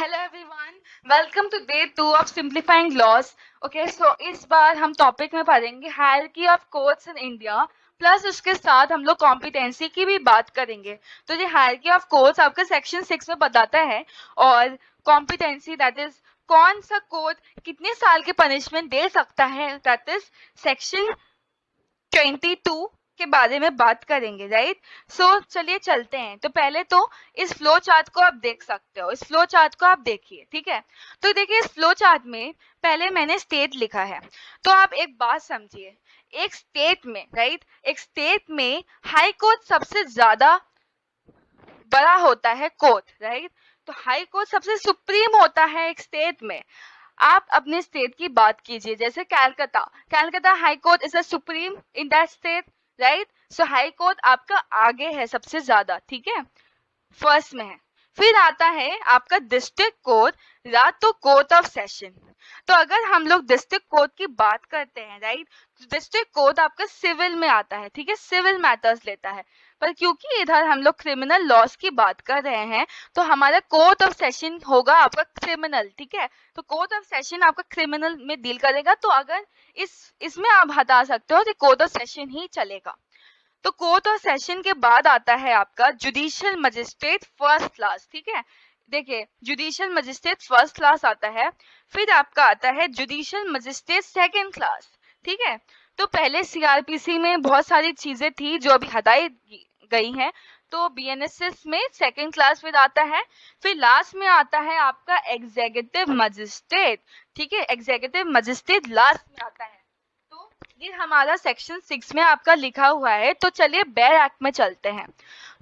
Hello everyone, welcome to day 2 of simplifying laws. Okay, so इस बार हम topic में पढ़ेंगे hierarchy of courts in India, plus उसके साथ हम लोग कॉम्पिटेंसी की भी बात करेंगे। तो ये हायरार्की ऑफ कोर्ट्स आपका सेक्शन 6 में बताता है, और कॉम्पिटेंसी दैट इज कौन सा कोर्ट कितने साल की पनिशमेंट दे सकता है, दैट इज सेक्शन 22 के बारे में बात करेंगे, राइट। सो चलिए चलते हैं। तो पहले तो इस फ्लो चार्ट को आप देख सकते हो, इस फ्लो चार्ट को आप देखिए, ठीक है। तो देखिए इस फ्लो चार्ट में पहले मैंने स्टेट लिखा है। तो आप एक बात समझिए, एक स्टेट में, राइट, एक स्टेट में हाई कोर्ट सबसे ज्यादा बड़ा होता है कोर्ट, राइट। तो हाई कोर्ट सबसे सुप्रीम होता है एक स्टेट में। आप अपने स्टेट की बात कीजिए, जैसे Calcutta, Calcutta high court is a supreme in that state, right. So high court आपका आगे है सबसे ज्यादा, ठीक है, फर्स्ट में है। फिर आता है आपका डिस्ट्रिक्ट कोर्ट या तो कोर्ट ऑफ सेशन। तो अगर हम लोग डिस्ट्रिक्ट कोर्ट की बात करते हैं, राइट, तो डिस्ट्रिक्ट कोर्ट आपका सिविल में आता है, ठीक है, सिविल मैटर्स लेता है। पर क्योंकि इधर हम लोग क्रिमिनल लॉस की बात कर रहे हैं, तो हमारा कोर्ट ऑफ सेशन होगा आपका क्रिमिनल, ठीक है। तो कोर्ट ऑफ सेशन आपका क्रिमिनल में डील करेगा। तो अगर इसमें आप हटा सकते हो तो कोर्ट ऑफ सेशन ही चलेगा। तो कोर्ट ऑफ सेशन के बाद आता है आपका जुडिशियल मजिस्ट्रेट फर्स्ट क्लास, ठीक है। देखिए जुडिशियल मजिस्ट्रेट फर्स्ट क्लास आता है, फिर आपका आता है जुडिशियल मजिस्ट्रेट सेकंड क्लास, ठीक है। तो पहले सीआरपीसी में बहुत सारी चीजें थी जो अभी हटाई गई हैं। तो बीएनएसएस में सेकंड क्लास फिर आता है। फिर लास्ट में आता है आपका एग्जीक्यूटिव मजिस्ट्रेट, ठीक है, एग्जीक्यूटिव मजिस्ट्रेट लास्ट में आता है। तो ये हमारा सेक्शन 6 में आपका लिखा हुआ है। तो चलिए बेयर एक्ट में चलते हैं।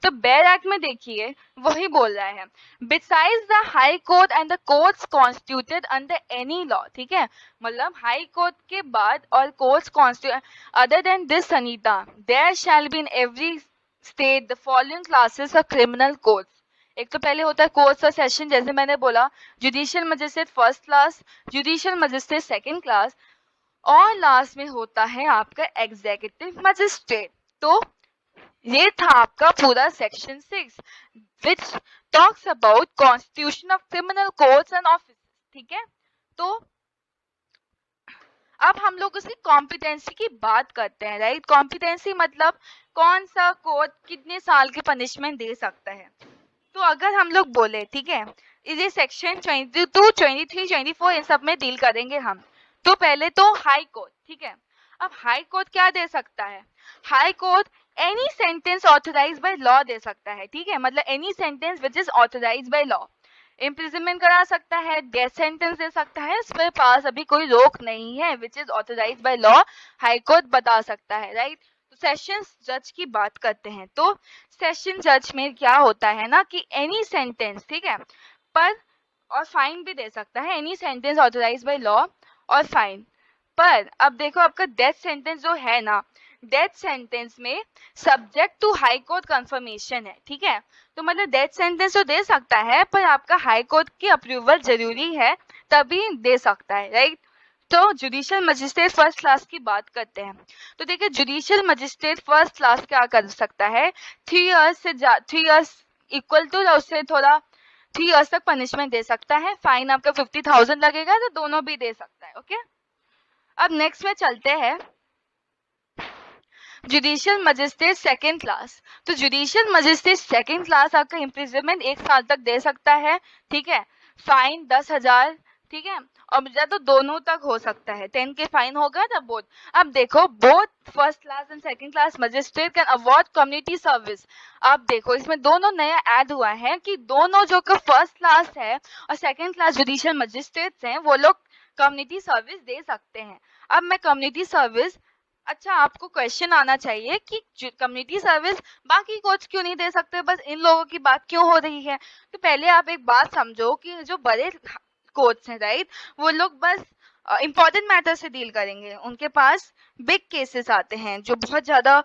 तो बेयर एक्ट में देखिए वही बोल रहा है, besides the high court and the courts constituted under any law, ठीक है। मतलब हाई कोर्ट के बाद और courts constitute other than this Sanhita, there shall be in every state the following classes of criminal courts. एक तो पहले होता है कोर्ट्स ऑफ सेशन, जैसे मैंने बोला, judicial magistrate first class, judicial magistrate second class, और लास्ट में होता है आपका एग्जीक्यूटिव मजिस्ट्रेट। तो ये था आपका पूरा section 6 which talks about constitution of criminal courts and office, ठीक है। तो अब हम लोग उसकी कॉम्पिटेंसी की बात करते हैं, राइट। कॉम्पिटेंसी मतलब कौन सा कोर्ट कितने साल की पनिशमेंट दे सकता है। तो अगर हम लोग बोले, ठीक है, ये सेक्शन 22, 23, 24 इन सब में डील करेंगे हम। तो पहले तो हाई कोर्ट, ठीक है। अब हाई कोर्ट क्या दे सकता है? High court any sentence authorised by law दे सकता है, ठीक है। मतलब any sentence which is authorised by law, imprisonment करा सकता है, डेथ सेंटेंस दे सकता है, इसके पास अभी कोई रोक नहीं है, विच is authorised by law, high court बता सकता है, राइट। तो सेशंस जज की बात करते हैं। तो सेशन जज में क्या होता है ना कि एनी सेंटेंस, ठीक है, पर और फाइन भी दे सकता है, any sentence authorised by law और फाइन। पर अब देखो आपका डेथ सेंटेंस जो है ना, डेथ सेंटेंस में subject to high court confirmation है, ठीक है। तो मतलब डेथ सेंटेंस तो दे सकता है, पर आपका हाई कोर्ट की अप्रूवल जरूरी है तभी दे सकता है, राइट। तो जुडिशियल मजिस्ट्रेट फर्स्ट क्लास की बात करते हैं। तो देखिए जुडिशियल मजिस्ट्रेट फर्स्ट क्लास क्या कर सकता है, 3 इयर्स इक्वल टू या उससे थोड़ा 3 इयर्स तक पनिशमेंट दे सकता है। फाइन आपका 50,000 लगेगा, तो दोनों भी दे सकता है, ओके। अब नेक्स्ट में चलते हैं जुडिशियल मजिस्ट्रेट सेकंड क्लास। तो जुडिशियल मजिस्ट्रेट सेकंड क्लास आपका इम्प्रिजनमेंट 1 साल तक दे सकता है, ठीक है। फाइन 10,000, ठीक है, और या तो दोनों तक हो सकता है, 10 के फाइन होगा ना बोथ। अब देखो both first class and second class magistrate can award community service. अब देखो इसमें दोनों नया ऐड हुआ है कि दोनों जो फर्स्ट क्लास है और सेकंड क्लास जुडिशियल मजिस्ट्रेट्स हैं, वो लोग कम्युनिटी सर्विस दे सकते हैं। अब मैं कम्युनिटी सर्विस, अच्छा आपको क्वेश्चन आना चाहिए कि कम्युनिटी सर्विस बाकी कोच क्यों नहीं दे सकते, बस इन लोगों की बात क्यों हो रही है। तो पहले आप एक बात समझो कि जो बड़े कोच हैं, राइट, वो लोग बस इंपॉर्टेंट मैटर से डील करेंगे, उनके पास बिग केसेस आते हैं जो बहुत ज्यादा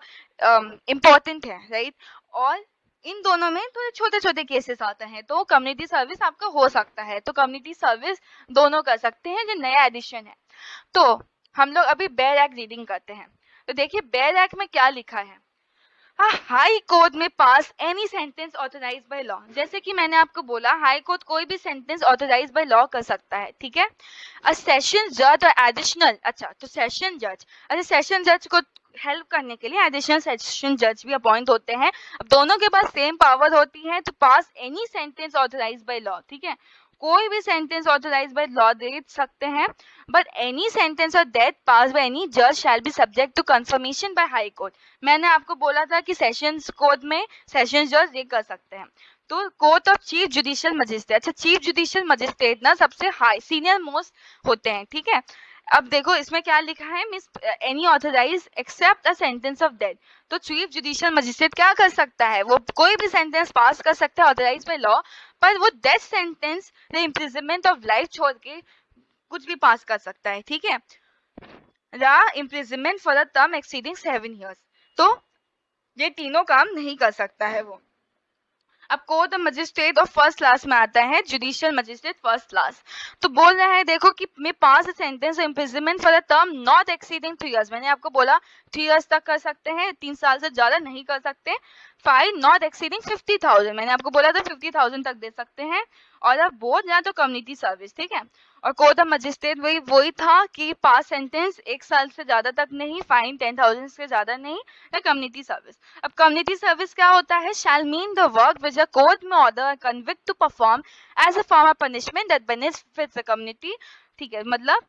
इम्पोर्टेंट है, राइट। और इन दोनों में तो छोटे छोटे केसेस आते हैं, तो कम्युनिटी सर्विस आपका हो सकता है। तो कम्युनिटी सर्विस दोनों कर सकते हैं, जो नया एडिशन है। तो हम लोग अभी बेयर एक्ट रीडिंग करते हैं। तो देखिए बेयर एक्ट में क्या लिखा है, हाई कोर्ट में pass any sentence authorise by law. जैसे कि मैंने आपको बोला, हाई कोर्ट कोई भी सेंटेंस ऑथराइज बाय लॉ कर सकता है, ठीक है। अ सेशन जज और एडिशनल, अच्छा तो सेशन जज, अरे सेशन जज को हेल्प करने के लिए एडिशनल सेशन जज भी अपॉइंट होते हैं। अब दोनों के पास सेम पावर होती है तो pass any sentence authorise by law, ठीक है, कोई भी सेंटेंस ऑथराइज बाय लॉ दे सकते हैं, बट एनी सेंटेंस और दैट पास बाय एनी जज shall be subject to confirmation by high court. मैंने आपको बोला था कि सेशंस कोर्ट में सेशन जज ये कर सकते हैं। तो court of chief judicial magistrate, अच्छा चीफ जुडिशियल मजिस्ट्रेट ना सबसे हाई सीनियर मोस्ट होते हैं, ठीक है। अब देखो इसमें क्या लिखा है, miss any authorise except a sentence of death. तो चीफ जुडिशियल मजिस्ट्रेट क्या कर सकता है, वो कोई भी सेंटेंस पास कर सकता है ऑथराइज बाय लॉ, पर वो डेथ सेंटेंस या इम्प्रिजनमेंट ऑफ लाइफ छोड़ के कुछ भी पास कर सकता है, ठीक है। The imprisonment for a term exceeding 7 years, तो ये तीनों काम नहीं कर सकता है वो। अब कोर्ट ऑफ मजिस्ट्रेट और फर्स्ट क्लास में आता है जुडिशियल मजिस्ट्रेट फर्स्ट क्लास। तो बोल रहा है देखो कि मैं pass sentence imprisonment for a term not exceeding 3 years, मैंने आपको बोला 3 years तक कर सकते हैं, 3 साल से ज्यादा नहीं कर सकते। फाइन नॉट एक्सीडिंग 50,000, मैंने आपको बोला था 50,000 तक दे सकते हैं। और अब बोर्ड या तो कम्युनिटी सर्विस, ठीक है। और कोर्ट ऑफ मजिस्ट्रेट वही था कि पास सेंटेंस 1 साल से ज्यादा तक नहीं, फाइन 10,000 से ज्यादा नहीं, या कम्युनिटी सर्विस। अब कम्युनिटी सर्विस क्या होता है, shall mean the work which a court में order convict to perform as a form of punishment that benefits the community, ठीक है, मतलब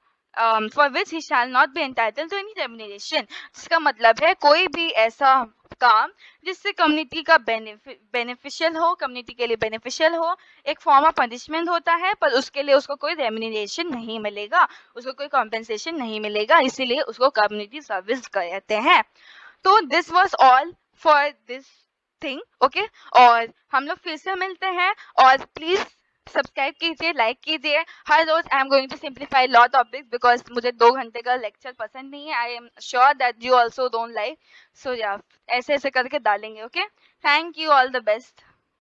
for which he shall not be entitled to any remuneration. इसका मतलब है कोई भी ऐसा काम जिससे कम्युनिटी का बेनिफिशियल हो, कम्युनिटी के लिए बेनिफिशियल हो, एक फॉर्म ऑफ पनिशमेंट होता है, पर उसके लिए उसको कोई रेम्युनरेशन नहीं मिलेगा, उसको कोई कॉम्पेंसेशन नहीं मिलेगा, इसीलिए उसको कम्युनिटी सर्विस कहते हैं। तो this was all for this thing, okay. और हम लोग फिर से मिलते हैं, और प्लीज सब्सक्राइब कीजिए, लाइक कीजिए। हर रोज I am going to simplify law topics because मुझे 2 घंटे का लेक्चर पसंद नहीं है। I am sure that you also don't like, so या ऐसे ऐसे करके डालेंगे, okay. Thank you, all the best.